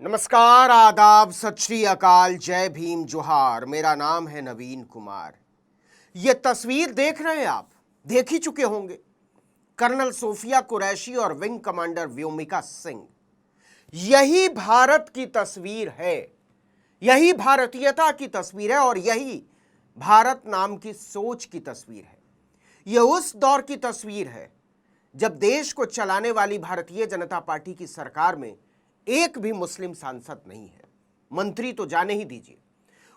नमस्कार, आदाब, सत श्री अकाल, जय भीम, जोहार। मेरा नाम है नवीन कुमार। ये तस्वीर देख रहे हैं आप, देख ही चुके होंगे। कर्नल सोफिया कुरैशी और विंग कमांडर व्योमिका सिंह। यही भारत की तस्वीर है, यही भारतीयता की तस्वीर है और यही भारत नाम की सोच की तस्वीर है। यह उस दौर की तस्वीर है जब देश को चलाने वाली भारतीय जनता पार्टी की सरकार में एक भी मुस्लिम सांसद नहीं है। मंत्री तो जाने ही दीजिए।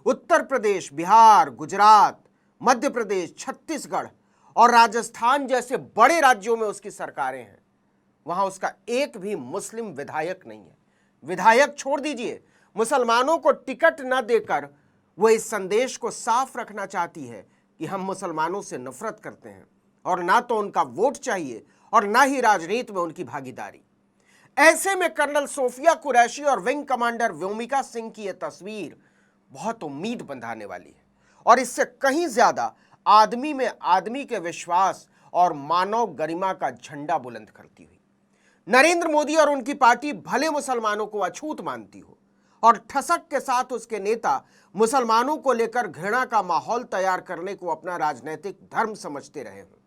उत्तर प्रदेश, बिहार, गुजरात, मध्य प्रदेश, छत्तीसगढ़ और राजस्थान जैसे बड़े राज्यों में उसकी सरकारें हैं, वहां उसका एक भी मुस्लिम विधायक नहीं है। विधायक छोड़ दीजिए, मुसलमानों को टिकट न देकर वो इस संदेश को साफ रखना चाहती है कि हम मुसलमानों से नफरत करते हैं और ना तो उनका वोट चाहिए और ना ही राजनीति में उनकी भागीदारी। ऐसे में कर्नल सोफिया कुरैशी और विंग कमांडर व्योमिका सिंह की यह तस्वीर बहुत उम्मीद बंधाने वाली है और इससे कहीं ज्यादा आदमी में आदमी के विश्वास और मानव गरिमा का झंडा बुलंद करती हुई। नरेंद्र मोदी और उनकी पार्टी भले मुसलमानों को अछूत मानती हो और ठसक के साथ उसके नेता मुसलमानों को लेकर घृणा का माहौल तैयार करने को अपना राजनीतिक धर्म समझते रहे हों,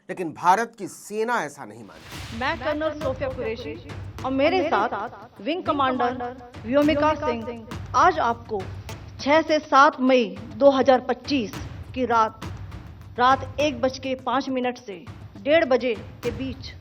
लेकिन भारत की सेना ऐसा नहीं मानती। मैं कर्नल सोफिया कुरैशी और मेरे साथ विंग कमांडर व्योमिका सिंह आज आपको 6 से 7 मई 2025 की रात 1:05 से 1:30 बजे के बीच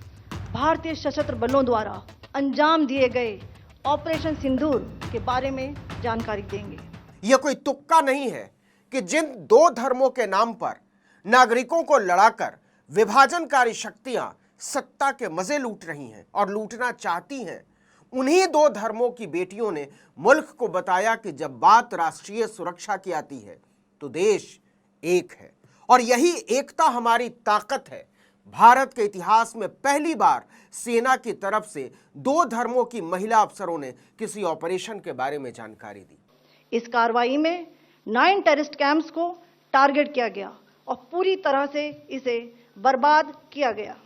भारतीय सशस्त्र बलों द्वारा अंजाम दिए गए ऑपरेशन सिंदूर के बारे में जानकारी देंगे। यह कोई तुक्का नहीं है कि जिन दो धर्मों के नाम पर नागरिकों को लड़ाकर विभाजनकारी शक्तियां सत्ता के मजे लूट रही हैं और लूटना चाहती हैं, उन्हीं दो धर्मों की बेटियों ने मुल्क को बताया कि जब बात राष्ट्रीय सुरक्षा की आती है तो देश एक है और यही एकता हमारी ताकत है। भारत के इतिहास में पहली बार सेना की तरफ से दो धर्मों की महिला अफसरों ने किसी ऑपरेशन के बारे में जानकारी दी। इस कार्रवाई में 9 टेररिस्ट कैंप्स को टारगेट किया गया और पूरी तरह से इसे बर्बाद किया गया।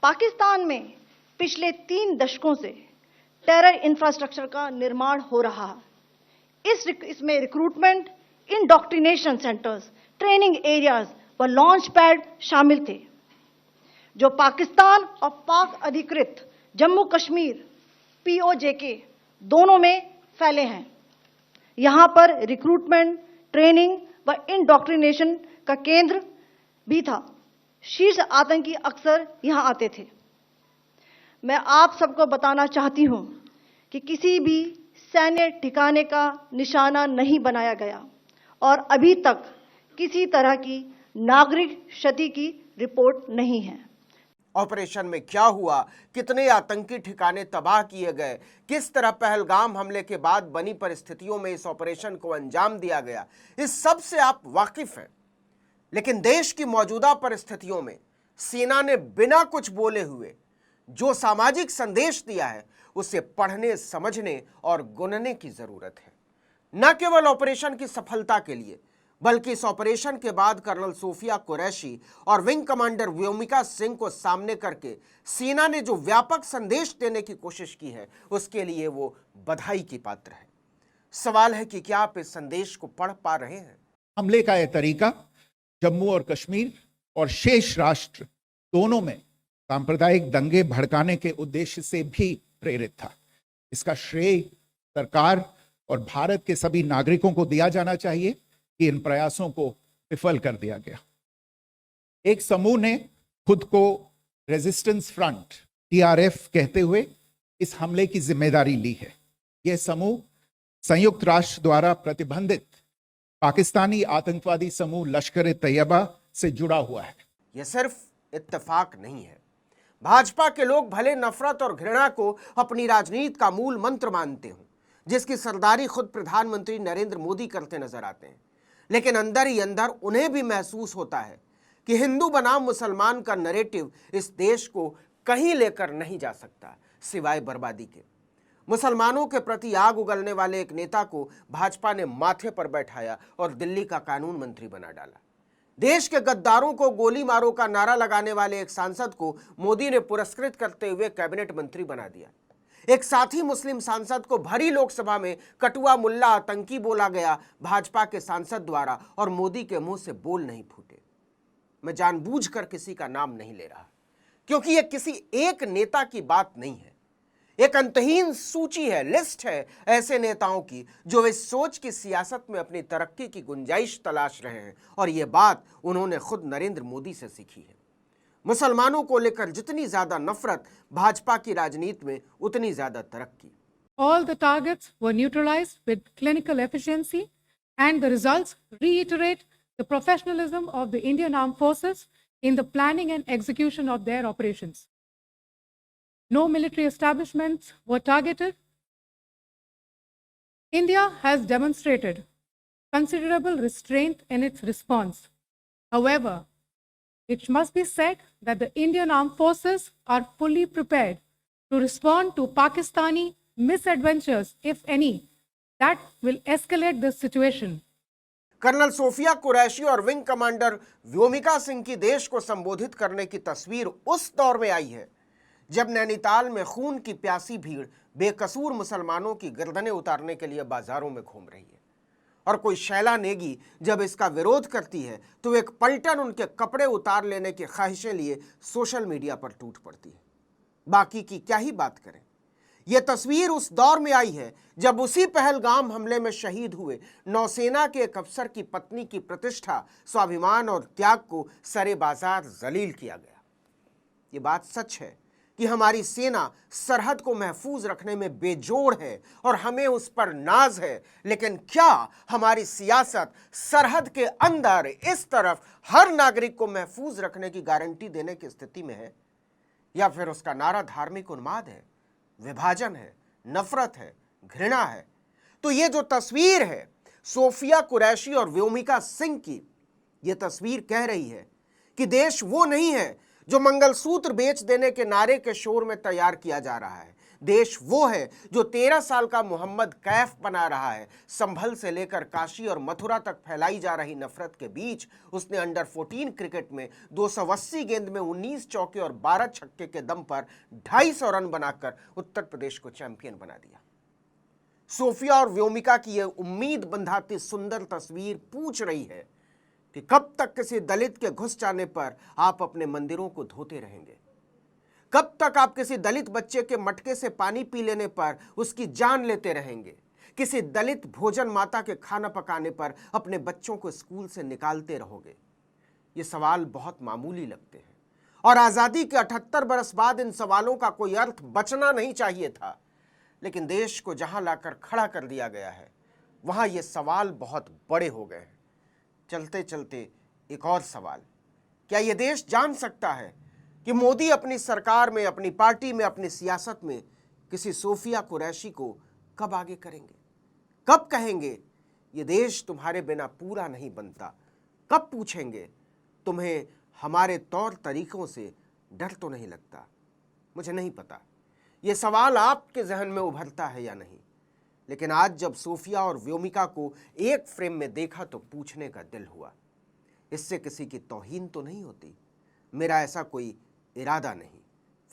पाकिस्तान में पिछले 3 दशकों से टेरर इंफ्रास्ट्रक्चर का निर्माण हो रहा है। इसमें recruitment, indoctrination centres, training areas व लॉन्च पैड शामिल थे, जो पाकिस्तान और पाक अधिकृत जम्मू कश्मीर POJK दोनों में फैले हैं। यहां पर रिक्रूटमेंट, ट्रेनिंग व इंडोक्ट्रिनेशन का केंद्र भी था। शीर्ष आतंकी अक्सर यहां आते थे। मैं आप सबको बताना चाहती हूं कि किसी भी सैन्य ठिकाने का निशाना नहीं बनाया गया और अभी तक किसी तरह की नागरिक क्षति की रिपोर्ट नहीं है। ऑपरेशन में क्या हुआ, कितने आतंकी ठिकाने तबाह किए गए, किस तरह पहलगाम हमले के बाद बनी परिस्थितियों में इस ऑपरेशन को अंजाम दिया गया, इस सब से आप वाकिफ हैं। लेकिन देश की मौजूदा परिस्थितियों में सेना ने बिना कुछ बोले हुए जो सामाजिक संदेश दिया है उसे पढ़ने, समझने और गुनने की जरूरत है। न केवल ऑपरेशन की सफलता के लिए बल्कि इस ऑपरेशन के बाद कर्नल सोफिया कुरैशी और विंग कमांडर व्योमिका सिंह को सामने करके सेना ने जो व्यापक संदेश देने की कोशिश की है उसके लिए वो बधाई की पात्र है। सवाल है कि क्या आप इस संदेश को पढ़ पा रहे हैं? हमले का यह तरीका जम्मू और कश्मीर और शेष राष्ट्र दोनों में सांप्रदायिक दंगे भड़काने के उद्देश्य से भी प्रेरित था। इसका श्रेय सरकार और भारत के सभी नागरिकों को दिया जाना चाहिए कि इन प्रयासों को विफल कर दिया गया। एक समूह ने खुद को रेजिस्टेंस फ्रंट TRF कहते हुए इस हमले की जिम्मेदारी ली है। यह समूह संयुक्त राष्ट्र द्वारा प्रतिबंधित पाकिस्तानी आतंकवादी समूह लश्कर-ए-तैयबा से जुड़ा हुआ है। यह सिर्फ इत्तेफाक नहीं है। भाजपा के लोग भले नफरत और घृणा को अपनी राजनीति का मूल मंत्र मानते हों, जिसकी सरदारी खुद प्रधानमंत्री नरेंद्र मोदी करते नजर आते हैं, लेकिन अंदर ही अंदर उन्हें भी महसूस होता है कि हिंदू बनाम मुसलमान का नैरेटिव इस देश को कहीं लेकर नहीं जा सकता सिवाय बर्बादी के। मुसलमानों के प्रति आग उगलने वाले एक नेता को भाजपा ने माथे पर बैठाया और दिल्ली का कानून मंत्री बना डाला। देश के गद्दारों को गोली मारो का नारा लगाने वाले एक सांसद को मोदी ने पुरस्कृत करते हुए कैबिनेट मंत्री बना दिया। एक साथी मुस्लिम सांसद को भरी लोकसभा में कटुआ मुल्ला आतंकी बोला गया भाजपा के सांसद द्वारा और मोदी के मुंह से बोल नहीं फूटे। मैं जानबूझकर किसी का नाम नहीं ले रहा, क्योंकि यह किसी एक नेता की बात नहीं है। एक अंतहीन सूची है, लिस्ट है ऐसे नेताओं की जो इस सोच की सियासत में अपनी तरक्की की गुंजाइश तलाश रहे हैं, और यह बात उन्होंने खुद नरेंद्र मोदी से सीखी है। मुसलमानों को लेकर जितनी ज्यादा नफरत भाजपा की राजनीति में, उतनी ज्यादा तरक्की। All the targets were neutralized with clinical efficiency, and the results reiterate the professionalism of the Indian Armed Forces in the planning and execution of their operations. No military establishments were targeted. India has demonstrated considerable restraint in its response. However, it must be said that the Indian Armed Forces are fully prepared to respond to Pakistani misadventures, if any, that will escalate the situation. Colonel Sofia Qureshi और wing commander Vyomika Singh की देश को संबोधित करने की तस्वीर उस दौर में आई है जब नैनीताल में खून की प्यासी भीड़ बेकसूर मुसलमानों की गर्दनें उतारने के लिए बाजारों में घूम रही है, और कोई शैला नेगी जब इसका विरोध करती है तो एक पलटन उनके कपड़े उतार लेने की ख्वाहिशें लिए सोशल मीडिया पर टूट पड़ती है। बाकी की क्या ही बात करें। यह तस्वीर उस दौर में आई है जब उसी पहलगाम हमले में शहीद हुए नौसेना के एक अफसर की पत्नी की प्रतिष्ठा, स्वाभिमान और त्याग को सरे बाजार जलील किया गया। ये बात सच है कि हमारी सेना सरहद को महफूज रखने में बेजोड़ है और हमें उस पर नाज है, लेकिन क्या हमारी सियासत सरहद के अंदर इस तरफ हर नागरिक को महफूज रखने की गारंटी देने की स्थिति में है, या फिर उसका नारा धार्मिक उन्माद है, विभाजन है, नफरत है, घृणा है? तो ये जो तस्वीर है सोफिया कुरैशी और व्योमिका सिंह की, ये तस्वीर कह रही है कि देश वो नहीं है जो मंगलसूत्र बेच देने के नारे के शोर में तैयार किया जा रहा है। देश वो है जो 13 साल का मोहम्मद कैफ बना रहा है। संभल से लेकर काशी और मथुरा तक फैलाई जा रही नफरत के बीच उसने अंडर 14 क्रिकेट में 280 गेंद में 19 चौके और 12 छक्के के दम पर 250 रन बनाकर उत्तर प्रदेश को चैंपियन बना दिया। सोफिया और व्योमिका की यह उम्मीद बंधाती सुंदर तस्वीर पूछ रही है कि कब तक किसी दलित के घुस जाने पर आप अपने मंदिरों को धोते रहेंगे? कब तक आप किसी दलित बच्चे के मटके से पानी पी लेने पर उसकी जान लेते रहेंगे? किसी दलित भोजन माता के खाना पकाने पर अपने बच्चों को स्कूल से निकालते रहोगे? ये सवाल बहुत मामूली लगते हैं, और आजादी के 78 बरस बाद इन सवालों का कोई अर्थ बचना नहीं चाहिए था। लेकिन देश को जहां लाकर खड़ा कर दिया गया है, वहां ये सवाल बहुत बड़े हो गए हैं। चलते चलते एक और सवाल, क्या यह देश जान सकता है कि मोदी अपनी सरकार में, अपनी पार्टी में, अपनी सियासत में किसी सोफिया कुरैशी को कब आगे करेंगे? कब कहेंगे ये देश तुम्हारे बिना पूरा नहीं बनता? कब पूछेंगे तुम्हें हमारे तौर तरीकों से डर तो नहीं लगता? मुझे नहीं पता ये सवाल आपके जहन में उभरता है या नहीं, लेकिन आज जब सोफिया और व्योमिका को एक फ्रेम में देखा तो पूछने का दिल हुआ। इससे किसी की तौहीन तो नहीं होती, मेरा ऐसा कोई इरादा नहीं।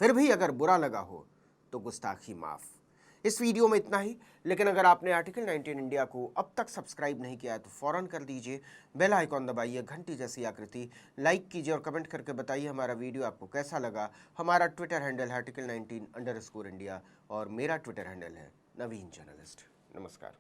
फिर भी अगर बुरा लगा हो तो गुस्ताखी माफ। इस वीडियो में इतना ही, लेकिन अगर आपने आर्टिकल 19 इंडिया को अब तक सब्सक्राइब नहीं किया है तो फौरन कर दीजिए। बेल आइकॉन दबाइए, घंटी जैसी आकृति, लाइक कीजिए और कमेंट करके बताइए हमारा वीडियो आपको कैसा लगा। हमारा ट्विटर हैंडल है आर्टिकल 19_इंडिया और मेरा ट्विटर हैंडल है नवीन जर्नलिस्ट। नमस्कार।